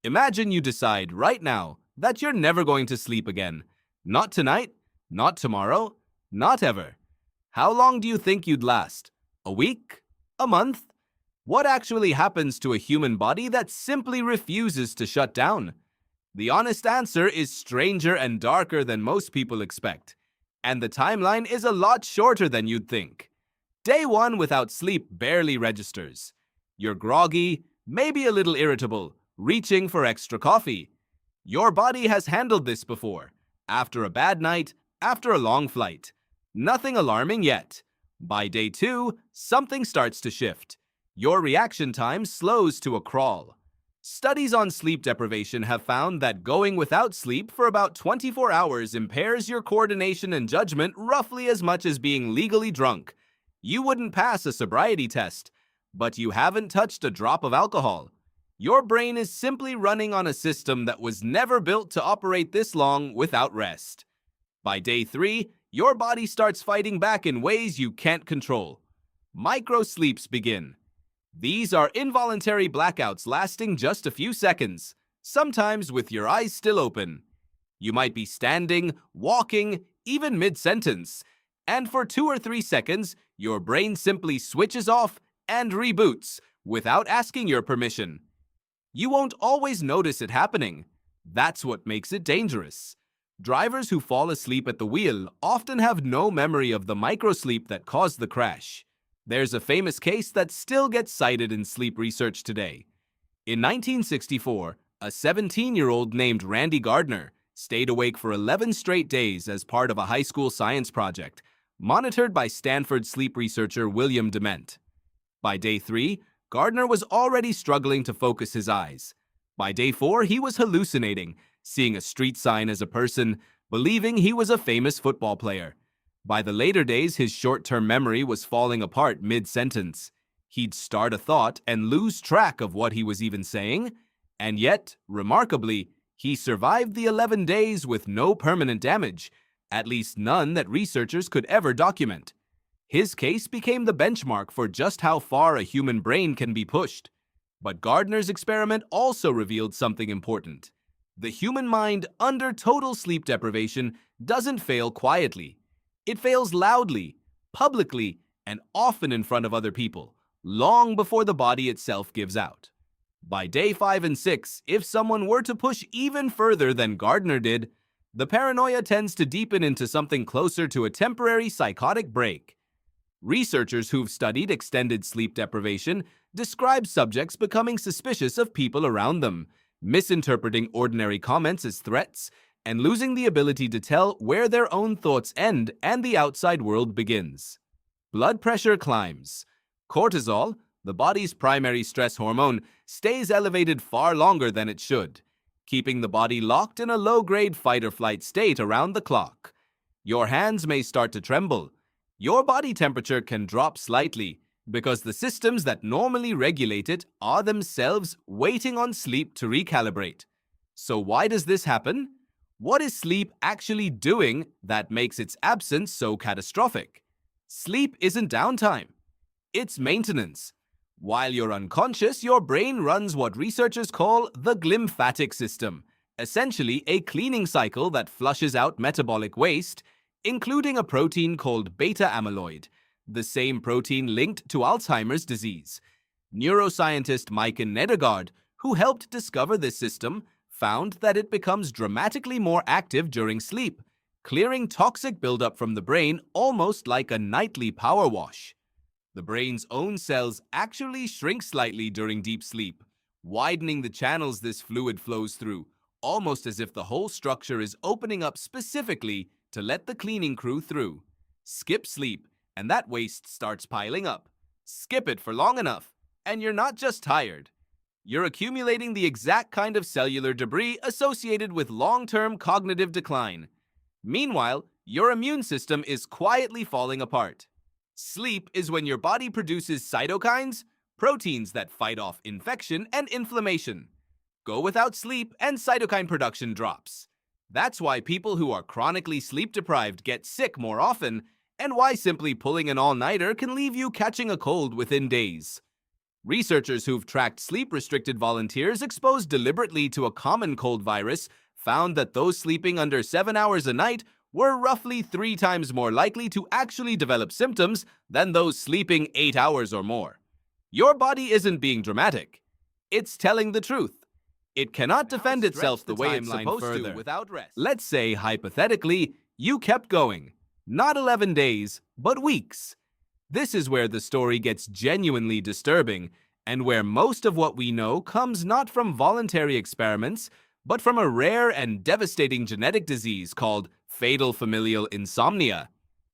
Imagine you decide right now that you're never going to sleep again. Not tonight, not tomorrow, not ever. How long do you think you'd last? A week? A month? What actually happens to a human body that simply refuses to shut down? The honest answer is stranger and darker than most people expect, and the timeline is a lot shorter than you'd think. Day 1 without sleep barely registers. You're groggy, maybe a little irritable, reaching for extra coffee. Your body has handled this before, after a bad night, after a long flight. Nothing alarming yet. By day 2, something starts to shift. Your reaction time slows to a crawl. Studies on sleep deprivation have found that going without sleep for about 24 hours impairs your coordination and judgment roughly as much as being legally drunk. You wouldn't pass a sobriety test, but you haven't touched a drop of alcohol. Your brain is simply running on a system that was never built to operate this long without rest. By day 3, your body starts fighting back in ways you can't control. Microsleeps begin. These are involuntary blackouts lasting just a few seconds, sometimes with your eyes still open. You might be standing, walking, even mid-sentence, and for 2 or 3 seconds, your brain simply switches off and reboots without asking your permission. You won't always notice it happening. That's what makes it dangerous. Drivers who fall asleep at the wheel often have no memory of the microsleep that caused the crash. There's a famous case that still gets cited in sleep research today. In 1964, a 17-year-old named Randy Gardner stayed awake for 11 straight days as part of a high school science project, monitored by Stanford sleep researcher William Dement. By day 3, Gardner was already struggling to focus his eyes. By day 4, he was hallucinating, seeing a street sign as a person, believing he was a famous football player. By the later days, his short-term memory was falling apart mid-sentence. He'd start a thought and lose track of what he was even saying, and yet, remarkably, he survived the 11 days with no permanent damage, at least none that researchers could ever document. His case became the benchmark for just how far a human brain can be pushed. But Gardner's experiment also revealed something important. The human mind under total sleep deprivation doesn't fail quietly. It fails loudly, publicly, and often in front of other people, long before the body itself gives out. By day 5 and 6, if someone were to push even further than Gardner did, the paranoia tends to deepen into something closer to a temporary psychotic break. Researchers who've studied extended sleep deprivation describe subjects becoming suspicious of people around them, misinterpreting ordinary comments as threats, and losing the ability to tell where their own thoughts end and the outside world begins. Blood pressure climbs. Cortisol, the body's primary stress hormone, stays elevated far longer than it should, keeping the body locked in a low-grade fight-or-flight state around the clock. Your hands may start to tremble. Your body temperature can drop slightly because the systems that normally regulate it are themselves waiting on sleep to recalibrate. So why does this happen? What is sleep actually doing that makes its absence so catastrophic? Sleep isn't downtime. It's maintenance. While you're unconscious, your brain runs what researchers call the glymphatic system, essentially a cleaning cycle that flushes out metabolic waste, including a protein called beta-amyloid, the same protein linked to Alzheimer's disease. Neuroscientist Mike Nedergaard, who helped discover this system, found that it becomes dramatically more active during sleep, clearing toxic buildup from the brain almost like a nightly power wash. The brain's own cells actually shrink slightly during deep sleep, widening the channels this fluid flows through, almost as if the whole structure is opening up specifically to let the cleaning crew through. Skip sleep, and that waste starts piling up. Skip it for long enough, and you're not just tired. You're accumulating the exact kind of cellular debris associated with long-term cognitive decline. Meanwhile, your immune system is quietly falling apart. Sleep is when your body produces cytokines, proteins that fight off infection and inflammation. Go without sleep and cytokine production drops. That's why people who are chronically sleep-deprived get sick more often, and why simply pulling an all-nighter can leave you catching a cold within days. Researchers who've tracked sleep-restricted volunteers exposed deliberately to a common cold virus found that those sleeping under 7 hours a night were roughly 3 times more likely to actually develop symptoms than those sleeping 8 hours or more. Your body isn't being dramatic. It's telling the truth. It cannot defend itself the way it's supposed to without rest. Let's say, hypothetically, you kept going. Not 11 days, but weeks. This is where the story gets genuinely disturbing, and where most of what we know comes not from voluntary experiments, but from a rare and devastating genetic disease called Fatal Familial Insomnia.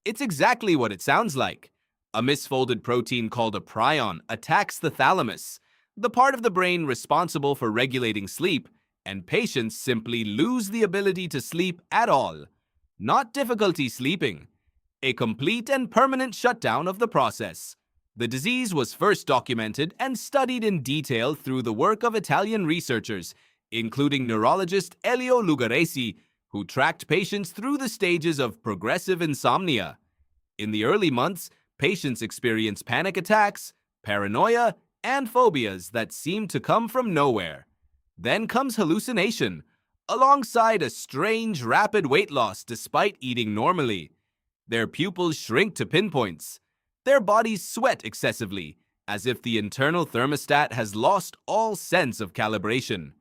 It's exactly what it sounds like. A misfolded protein called a prion attacks the thalamus, the part of the brain responsible for regulating sleep, and patients simply lose the ability to sleep at all. Not difficulty sleeping. A complete and permanent shutdown of the process. The disease was first documented and studied in detail through the work of Italian researchers, including neurologist Elio Lugaresi, who tracked patients through the stages of progressive insomnia. In the early months, patients experience panic attacks, paranoia, and phobias that seem to come from nowhere. Then comes hallucination, alongside a strange, rapid weight loss despite eating normally. Their pupils shrink to pinpoints. Their bodies sweat excessively, as if the internal thermostat has lost all sense of calibration.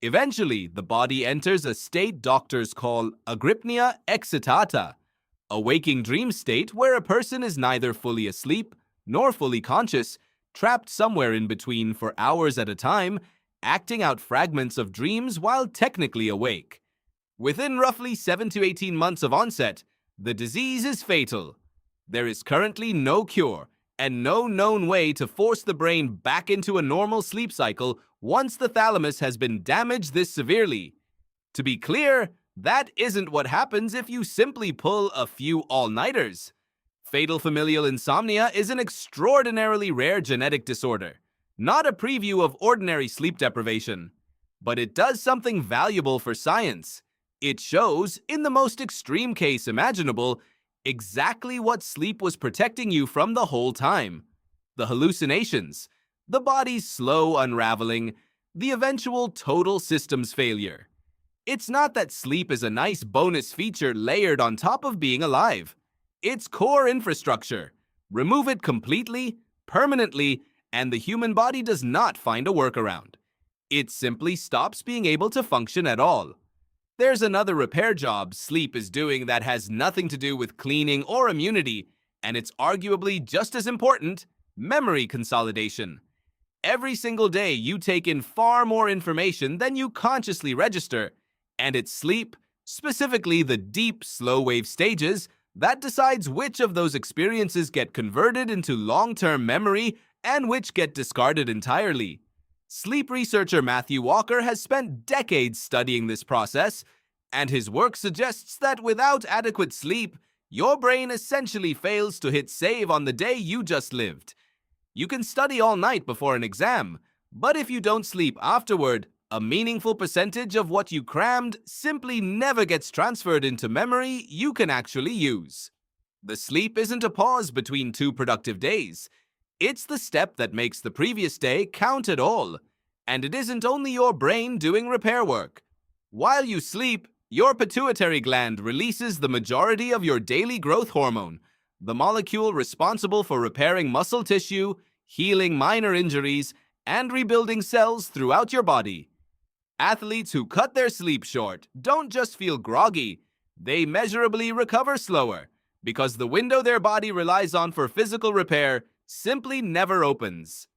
Eventually, the body enters a state doctors call agrypnia excitata, a waking dream state where a person is neither fully asleep nor fully conscious, trapped somewhere in between for hours at a time, acting out fragments of dreams while technically awake. Within roughly 7 to 18 months of onset, the disease is fatal. There is currently no cure and no known way to force the brain back into a normal sleep cycle once the thalamus has been damaged this severely. To be clear, that isn't what happens if you simply pull a few all-nighters. Fatal familial insomnia is an extraordinarily rare genetic disorder, not a preview of ordinary sleep deprivation. But it does something valuable for science. It shows, in the most extreme case imaginable, exactly what sleep was protecting you from the whole time. The hallucinations, the body's slow unraveling, the eventual total systems failure. It's not that sleep is a nice bonus feature layered on top of being alive. It's core infrastructure. Remove it completely, permanently, and the human body does not find a workaround. It simply stops being able to function at all. There's another repair job sleep is doing that has nothing to do with cleaning or immunity, and it's arguably just as important: memory consolidation. Every single day you take in far more information than you consciously register, and it's sleep, specifically the deep, slow-wave stages, that decides which of those experiences get converted into long-term memory and which get discarded entirely. Sleep researcher Matthew Walker has spent decades studying this process, and his work suggests that without adequate sleep, your brain essentially fails to hit save on the day you just lived. You can study all night before an exam, but if you don't sleep afterward, a meaningful percentage of what you crammed simply never gets transferred into memory you can actually use. The sleep isn't a pause between 2 productive days. It's the step that makes the previous day count at all. And it isn't only your brain doing repair work. While you sleep, your pituitary gland releases the majority of your daily growth hormone, the molecule responsible for repairing muscle tissue, healing minor injuries, and rebuilding cells throughout your body. Athletes who cut their sleep short don't just feel groggy, they measurably recover slower, because the window their body relies on for physical repair simply never opens.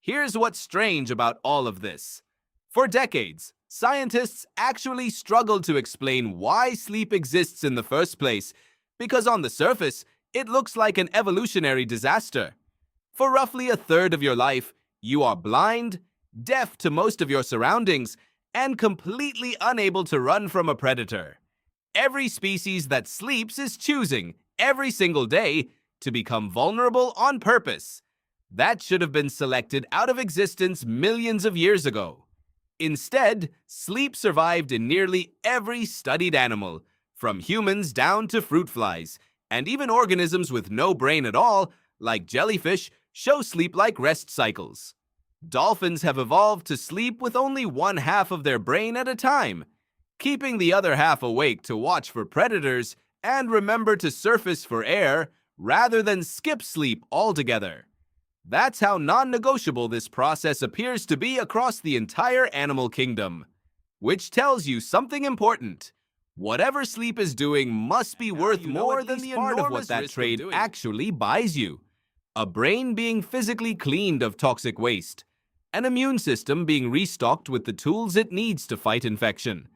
Here's what's strange about all of this. For decades, scientists actually struggled to explain why sleep exists in the first place, because on the surface, it looks like an evolutionary disaster. For roughly a third of your life, you are blind, deaf to most of your surroundings, and completely unable to run from a predator. Every species that sleeps is choosing, every single day, to become vulnerable on purpose. That should have been selected out of existence millions of years ago. Instead, sleep survived in nearly every studied animal, from humans down to fruit flies, and even organisms with no brain at all, like jellyfish, show sleep-like rest cycles. Dolphins have evolved to sleep with only one half of their brain at a time, keeping the other half awake to watch for predators and remember to surface for air rather than skip sleep altogether. That's how non-negotiable this process appears to be across the entire animal kingdom. Which tells you something important. Whatever sleep is doing must be worth more than the part of what that trade actually buys you. A brain being physically cleaned of toxic waste. An immune system being restocked with the tools it needs to fight infection.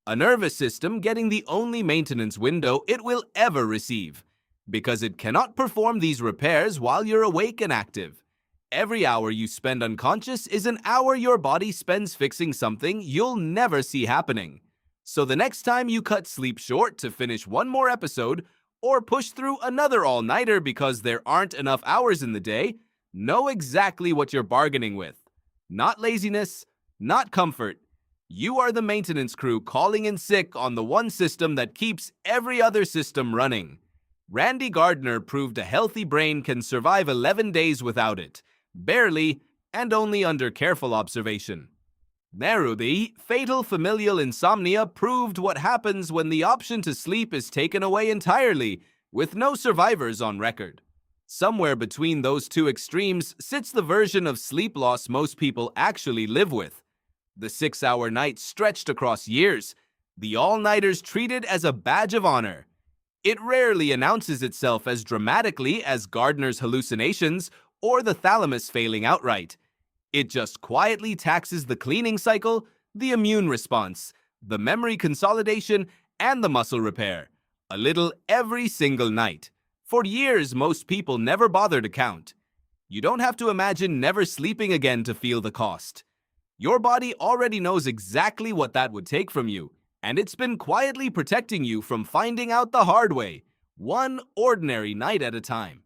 A nervous system getting the only maintenance window it will ever receive, because it cannot perform these repairs while you're awake and active. Every hour you spend unconscious is an hour your body spends fixing something you'll never see happening. So the next time you cut sleep short to finish one more episode, or push through another all-nighter because there aren't enough hours in the day, know exactly what you're bargaining with. Not laziness, not comfort. You are the maintenance crew calling in sick on the one system that keeps every other system running. Randy Gardner proved a healthy brain can survive 11 days without it, barely, and only under careful observation. The Fatal Familial Insomnia proved what happens when the option to sleep is taken away entirely, with no survivors on record. Somewhere between those two extremes sits the version of sleep loss most people actually live with. The 6-hour nights stretched across years, the all-nighters treated as a badge of honor. It rarely announces itself as dramatically as Gardner's hallucinations or the thalamus failing outright. It just quietly taxes the cleaning cycle, the immune response, the memory consolidation, and the muscle repair. A little every single night. For years, most people never bother to count. You don't have to imagine never sleeping again to feel the cost. Your body already knows exactly what that would take from you, and it's been quietly protecting you from finding out the hard way, one ordinary night at a time.